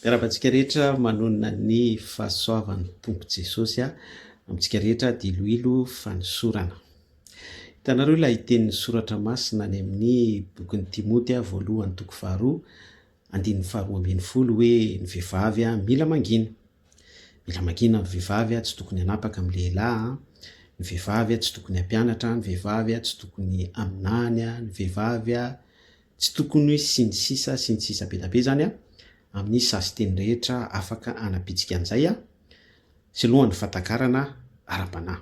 Miarabantsika rehetra manonona ny fahasoavan'ny tompo Jesosy amintsika rehetra diloilo fanosorana. Hitanareo ilay tenin'ny soratra masina any amin'ny bokin'ny Timoty voalohany toko faharoa andininy faharoa ambin'ny folo hoe ny vehivavy mila mangina. Mila mangina ny vehivavy tsy tokony hanapaka amin'ny lehilahy, ny vehivavy tsy tokony hampianatra, ny vehivavy tsy tokony aminany, ny vehivavy tsy tokony sy ny sisa be da be zany amin'ny sasy teny rehetra afaka anapitsika an'izay sy alohan'ny fatakarana ara-panahy.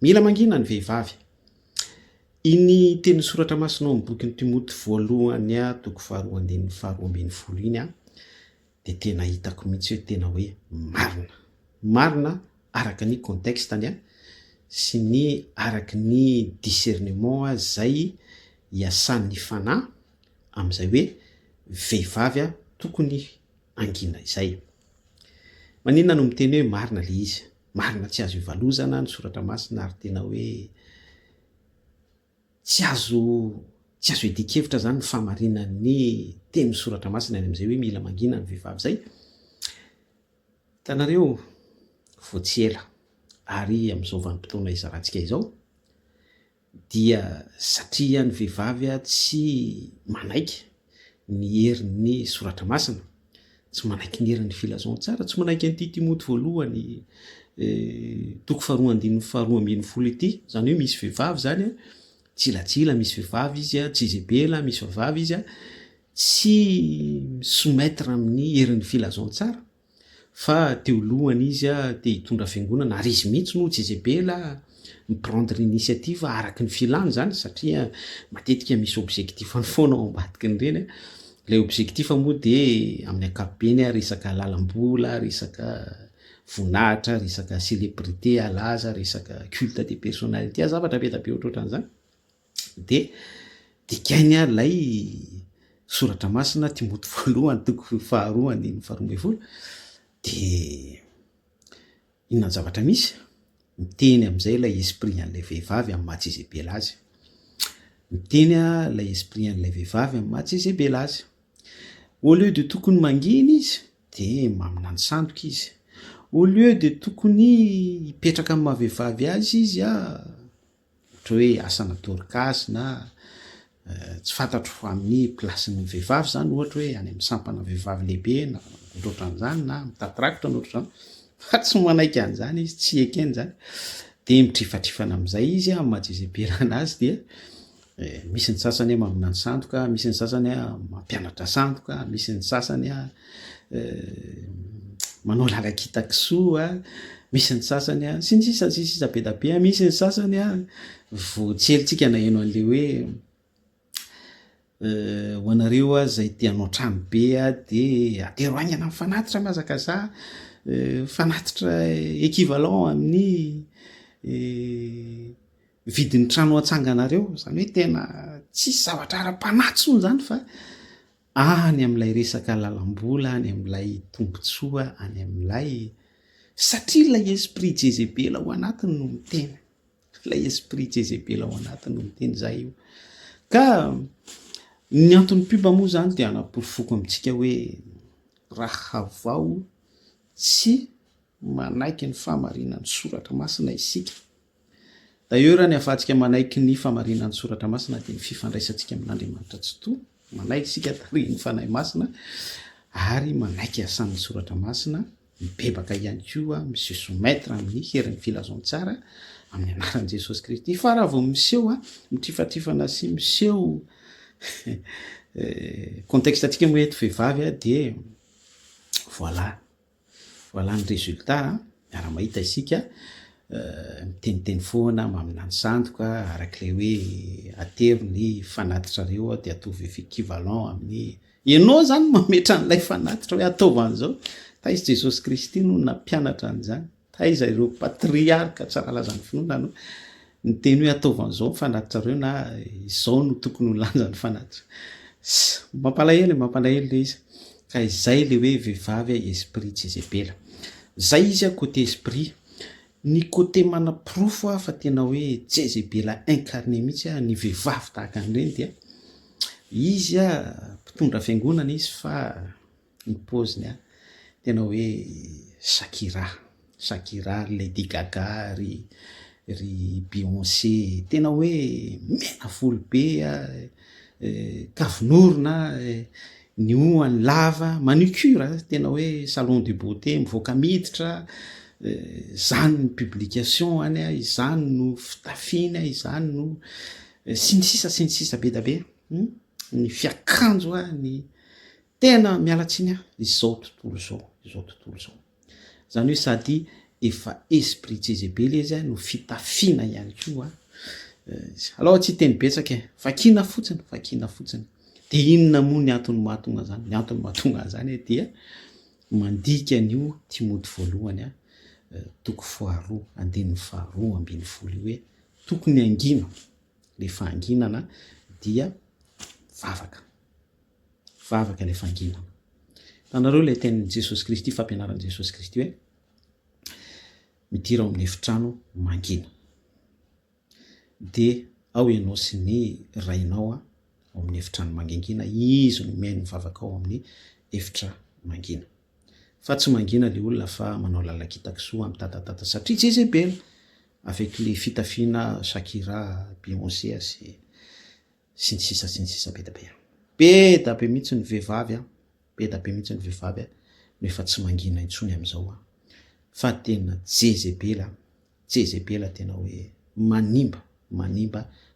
Mila mangina ny vehivavy. Iny teny soratra masina ao amin'ny bokin'ny Timoty voalohany toko faharoa andininy faharoa ambin'ny folo iny dia tena hitako mihitsy hoe tena hoe marina. Marina araka ny contextany sy ny araka ny discernement zay iasan'ny fanahy amin'izay hoe vehivavy tokony angina izay. Maninona no miteny hoe marina le izy? Marina tsy azo ivalozana ny soratra masina ary tena hoe tsy azo edikevitra zany ny famarinan'ny teny soratra masina any amin'izay hoe mila mangina ny vehivavy zay. Tanareo voatsy ela ary amin'izao vanim-potoana izarantsika izao dia satria ny vehivavy tsy manaiky ny herin'ny soratra masina, tsy manaiky ny herin'ny filazaon-tsara, tsy manaiky an'ity Timoty voalohany toko faharoa andininy faharoa ambin'ny folo ity, zany hoe misy vehivavy zany tsilatsila, misy vehivavy izy tsy zebela, misy vehivavy izy tsy soumettre amin'ny herin'ny filazaon-tsara, fa teo lohany izy te hitondra fiangonana ary izy mihitsy no jezebela miprendre initiative araka ny filany zany, satria matetika misy objectif ny foana ao ambadiky ny reny. Ilay objectif moa dia amin'ny ankapobeny resaka lalam-bola, resaka voninahitra, resaka célébrité alaza, resaka culte de personnalité, zavatra be da be ohatrohatran'izany. Dia dikainy ilay soratra masina Timoty voalohany toko faharoa andininy faharoa ambin'ny folo dia inona ny zavatra misy? Miteny amin'izay ilay esprit an'ilay vehivavy amin'ny maha jezebela azy. Miteny ilay esprit an'ilay vehivavy amin'ny maha jezebela azy. Au lieu de tokony mangina izy dia maminany sandoka izy. Au lieu de tokony hipetraka amin'ny maha vehivavy azy izy ohatra hoe asana Dorcas na tsy fantatro amin'ny plasin'ny vehivavy zany, ohatra hoe any amin'ny sampana vehivavy lehibe na ohatran'izany na mitatirakitra na ohatran'izany, fa tsy manaiky an'izany izy, tsy ekeny zany. Dia mitrifatrifana amin'izay izy amin'ny maha jezebela anazy dia misy ny sasany maminany sandoka, misy ny sasany mampianatra sandoka, misy ny sasany manao lalakitakisoa, misy ny sasany sy ny sisa be da be, misy ny sasany voatselitsika na eno an'le hoe ho anareo zay te hanao trano be dia atero aingana amin'ny fanatitra mazakaza, fanatitra équivalent amin'ny vidin'ny trano atsanganareo, zany hoe tena tsisy zavatra ara-panatso zany fa any amin'ilay resaka lalam-bola, any amin'ilay tombotsoa, any amin'ilay satria ilay esprit jezebela ao anatiny no miteny, ilay esprit jezebela ao anatiny no miteny zay io. Ka ny antony piba moa zany dia anaporofoko amintsika hoe raha vao tsy manaiky ny famarinan'ny soratra masina isika. D'ailleurs ny ahafahantsika manaiky ny famarinan'ny soratra masina dia ny fifandraisantsika amin'Andriamanitra tsy toa, manaiky isika tarihin'ny fanahy masina ary manaiky asan'ny soratra masina, mibebaka ihany koa miseho soumettre amin'ny herin'ny filazaon-tsara amin'ny anaran'i Jesosy Kristy. Fa raha vao miseho mitrifatrifana sy miseho contexte antsika moa eto vehivavy dia voilà ny résultat. Miara-mahita isika miteniteny foana maminany sandoka arak'ilay hoe atero ny fanatitrareo dia atovy équivalent amin'ny ianao zany mametra an'ilay fanatitra hoe ataovan'izao. Taiza Jesosy Kristy no nampianatra an'izany? Taiza ireo patriarka tsara lazan'ny finoana no niteny hoe ataovan'izao ny fanatitrareo na izao no tokony ho lanjan'ny fanatitra? Mampalahelo le izy. Ka izay le hoe vehivavy esprit jezebela. Zay izy côté esprit. Ny côté manaprofo fa tena hoe jezebela incarné mihitsy ny vehivavy tahaka an'ireny dia izy mpitondra fiangonana izy fa ny paoziny tena hoe Shakira, Lady Gaga, ry Beyoncé, tena hoe mena volo be kavinorona ny hoany lava manicure tena hoe salon de beauté mivoaka miditra zany ny publication any izany no fitafiny izany no sy ny sisa be da be ny fiakanjo ny tena mialatsiny izao tontolo zao zany hoe sady efa esprit Jezebely izy no fitafina ihany koa aloha tsy teny betsaka fakina fotsiny de inona moa ny antony mahatonga zany ny antony mahatonga zany dia mandika an'io Timoty voalohany toko 2 andininy 2 ambiny folo hoe tokony angina le fanginana dia vavaka le fanginana tanareo le tenin'i Jesosy Kristy fampianaran'i Jesosy Kristy hoe midira ao amin'ny efitrano mangina de ao ianao sy ny rainao ao amin'ny efitrano mangingina izy no miaino mivavaka ao amin'ny efitra mangina fa tsy mangina le olona fa manao lalakitakisoa amin'ny tatatata satria Jezebel avec le fitafiana Shakira, Beyoncé sy ny sisa be da be mihitsy ny vehivavy no efa tsy mangina intsony am'izao fa tena Jezebel tena hoe manimba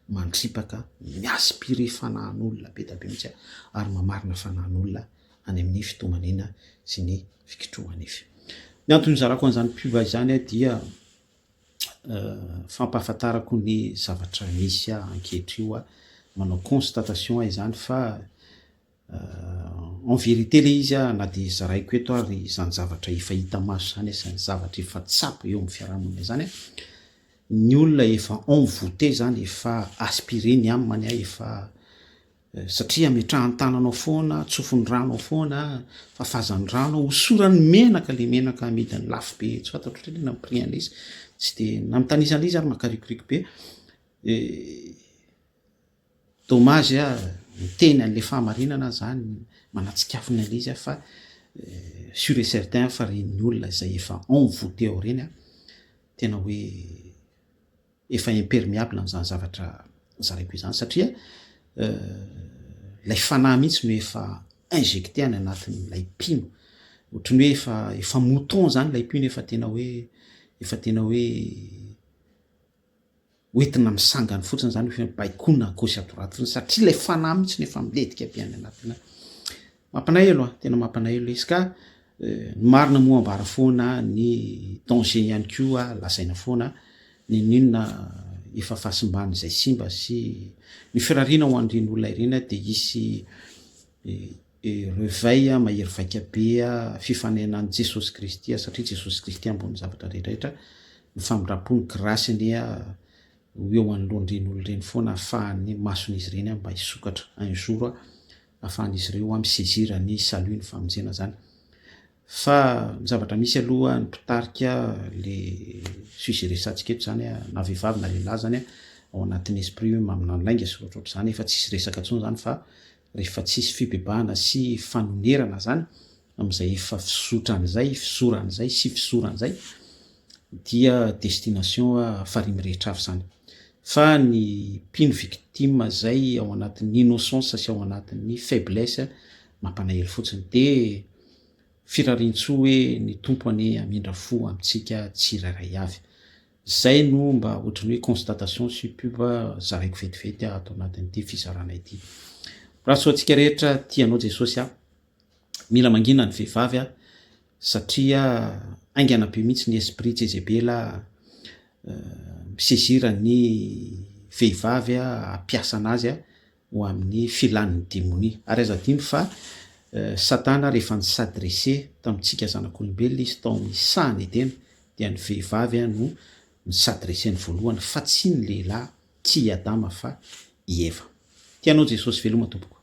mandripaka miaspire fanahin'olona be da be mihitsy ary mamarina fanahin'olona any amin'ny fitomanina sy ny fikitrohanify ny antony zarako an'izany piva izany dia fampahafantarako ny zavatra misy ankehitr'io manao constatation izany fa en vérité le izy na de zaraiko eto ary izany zavatra efa hita maso zany izany zavatra efa tsapo eo amin'ny fiarahamonina zany ny olona efa envoûté zany efa aspiré ny aminy efa satria metrahan-tananao foana tsofony ranao foana fafazany rano hosorany menaka le menaka amidiny lafo be tsy fantatro otrany na mipriana izy tsy de na mitanisa izy ary makarikoriko be dommage miteny an'le fahamarinana zany manatsikafina an'le izy fa sûr et certain fa reny olona izay efa envoûté ao reny tena hoe efa imperméable am'izany zavatra zaraiko izany satria lay fanahy mihitsy no efa injecté any anatin'lay pino ohatrany hoe efa mouton zany lay pino efa tena hoe oentina misangany fotsiny zany hoe baikona gauche à droite satria lay fanahy mihitsy no efa miledika be any anatina mampanahy aloha tena mampanahy elo izy ka marina moambara foana ny danger ihany koa lasaina foana ninona efa fahasimbany izay simba sy ny firariana ho andreny olona ireny de isy reveil mahery vaika be fifanenan'i Jesosy Kristy satria Jesosy Kristy ambony zavatra rehetrarehetra ny famindram-pony grasiny eo anoloan'ireny olona ireny foana ahafahany mason'izy ireny mba hisokatra un jour ahafahan'izy ireo misaisir ny salut ny famonjena zany fa ny zavatra misy aloha ny mpitarika le sujet resantsika eto zany na vehivavy na lehilahy zany ao anatin'ny esprit hoe maminano lainga sy ohatrohatro zany efa tsisy resaka tsony zany fa rehefa tsisy fibebahana sy fanonerana zany am'izay efa fizotran'izay fizoran'izay sy fizoran'izay dia destination farimy rehetra avy zany fa ny pino victime zay ao anatin'ny innocence sy ao anatin'ny faiblesse mampanaely fotsiny de firarintso hoe ny tompony amindra fo amitsika tsiraray avy zay no mba ohatrany hoe constatation sy puba zaraiko vetivety atao anatin'ity fizarana ity raha soatsika rehetra tianao Jesosy mila mangina ny vehivavy satria aingana be mihitsy ny esprit Jezebela misaisira ny vehivavy ampiasa anazy ho amin'ny filan'ny démonie ary aza dimy fa Satana rehefa ny s'adressé tamitsika zanak'olombelona izy tao amin'ny sahany edena dia ny vehivavy no ny s'adressé ny voalohany fa tsy ny lehilahy tsy Adama fa i Eva. Tianao Jesosy veloma tompoko.